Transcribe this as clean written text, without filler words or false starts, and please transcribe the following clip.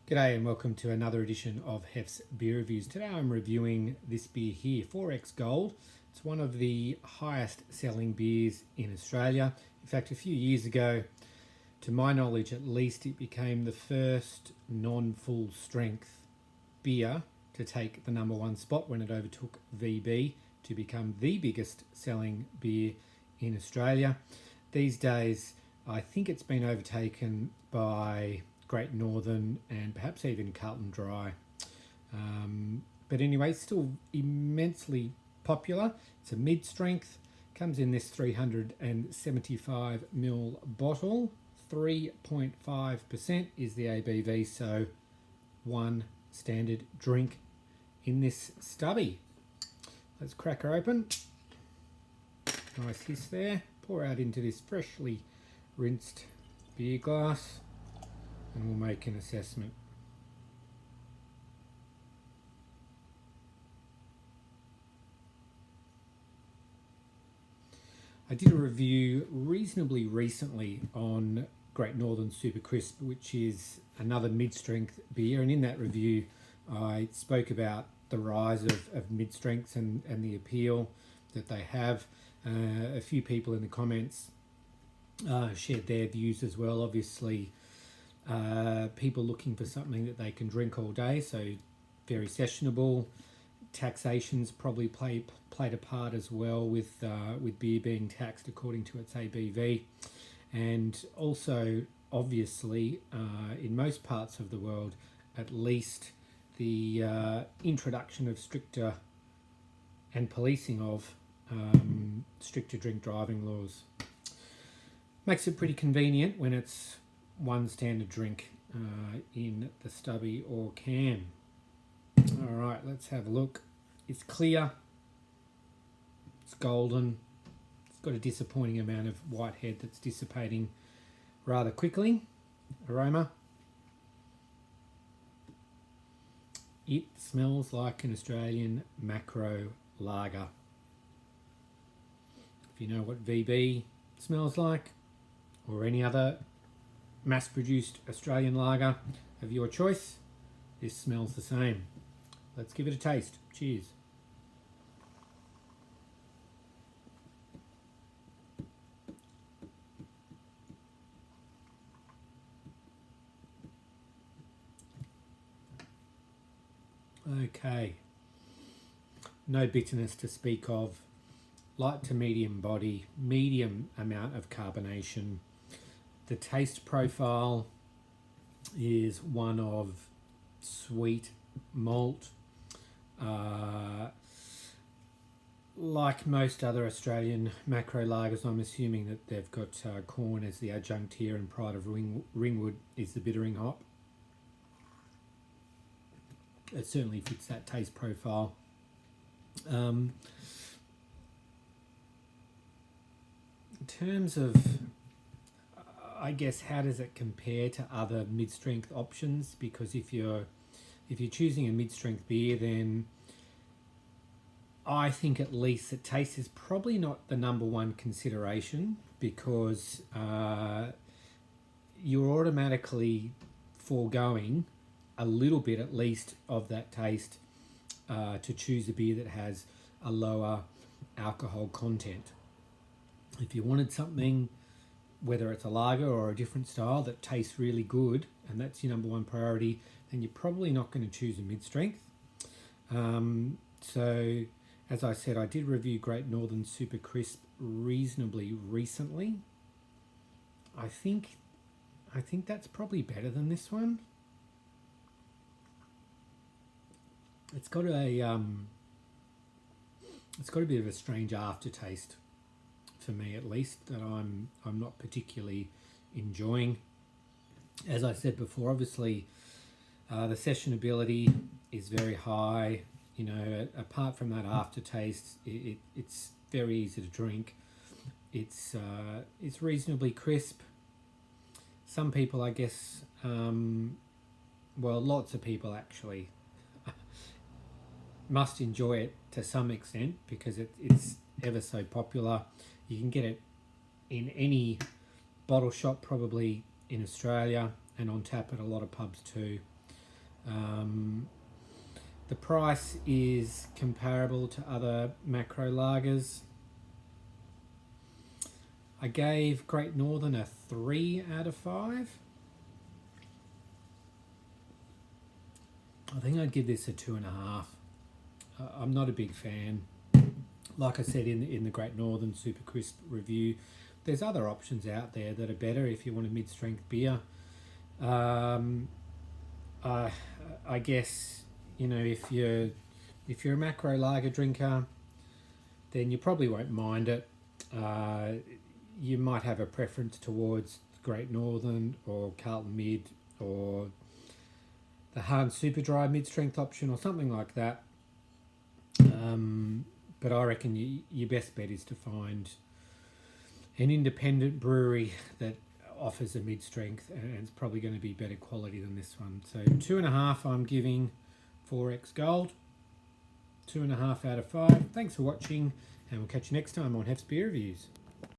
G'day and welcome to another edition of Hef's Beer Reviews. Today I'm reviewing this beer here, XXXX Gold. It's one of the highest selling beers in Australia. In fact, a few years ago, to my knowledge at least, it became the first non-full strength beer to take the #1 spot when it overtook VB to become the biggest selling beer in Australia. These days, I think it's been overtaken by Great Northern and perhaps even Carlton Dry. But anyway, still immensely popular. It's a mid-strength, comes in this 375ml bottle. 3.5% is the ABV, so one standard drink in this stubby. Let's crack her open. Nice hiss there. Pour out into this freshly rinsed beer glass and we'll make an assessment. I did a review reasonably recently on Great Northern Super Crisp, which is another mid-strength beer, and in that review I spoke about the rise of mid-strengths and the appeal that they have. A few people in the comments shared their views as well. Obviously, people looking for something that they can drink all day, so very sessionable. Taxation's probably played a part as well with beer being taxed according to its ABV, and also obviously in most parts of the world, at least, the introduction of stricter and policing of stricter drink driving laws makes it pretty convenient when it's one standard drink in the stubby or can. All right, let's have a look. It's clear, it's golden, it's got a disappointing amount of white head that's dissipating rather quickly. Aroma. It smells like an Australian macro lager. If you know what VB smells like, or any other mass-produced Australian lager of your choice, this smells the same. Let's give it a taste. Cheers. Okay. No bitterness to speak of. Light to medium body, medium amount of carbonation. The taste profile is one of sweet malt. Like most other Australian macro lagers, I'm assuming that they've got corn as the adjunct here, and Pride of Ringwood is the bittering hop. It certainly fits that taste profile. In terms of, I guess, how does it compare to other mid-strength options? Because if you're choosing a mid-strength beer, then I think at least the taste is probably not the #1 consideration, because you're automatically foregoing a little bit at least of that taste to choose a beer that has a lower alcohol content. If you wanted something, whether it's a lager or a different style, that tastes really good, and that's your #1 priority, then you're probably not going to choose a mid-strength. So, as I said, I did review Great Northern Super Crisp reasonably recently. I think that's probably better than this one. It's got a bit of a strange aftertaste, for me at least, that I'm not particularly enjoying. As I said before, obviously the sessionability is very high. You know, apart from that aftertaste, it's very easy to drink. It's reasonably crisp. Some people, I guess, well, lots of people actually must enjoy it to some extent, because it's ever so popular. You can get it in any bottle shop probably in Australia, and on tap at a lot of pubs too. The price is comparable to other macro lagers. I gave Great Northern a 3 out of 5. I think I'd give this a 2.5. I'm not a big fan. Like I said in the Great Northern Super Crisp review, there's other options out there that are better if you want a mid-strength beer. I guess, you know, if you're a macro lager drinker, then you probably won't mind it. You might have a preference towards Great Northern or Carlton Mid or the Hahn Super Dry mid-strength option or something like that. But I reckon your best bet is to find an independent brewery that offers a mid-strength, and it's probably going to be better quality than this one. So 2.5 I'm giving 4X Gold. 2.5 out of 5. Thanks for watching, and we'll catch you next time on Hef's Beer Reviews.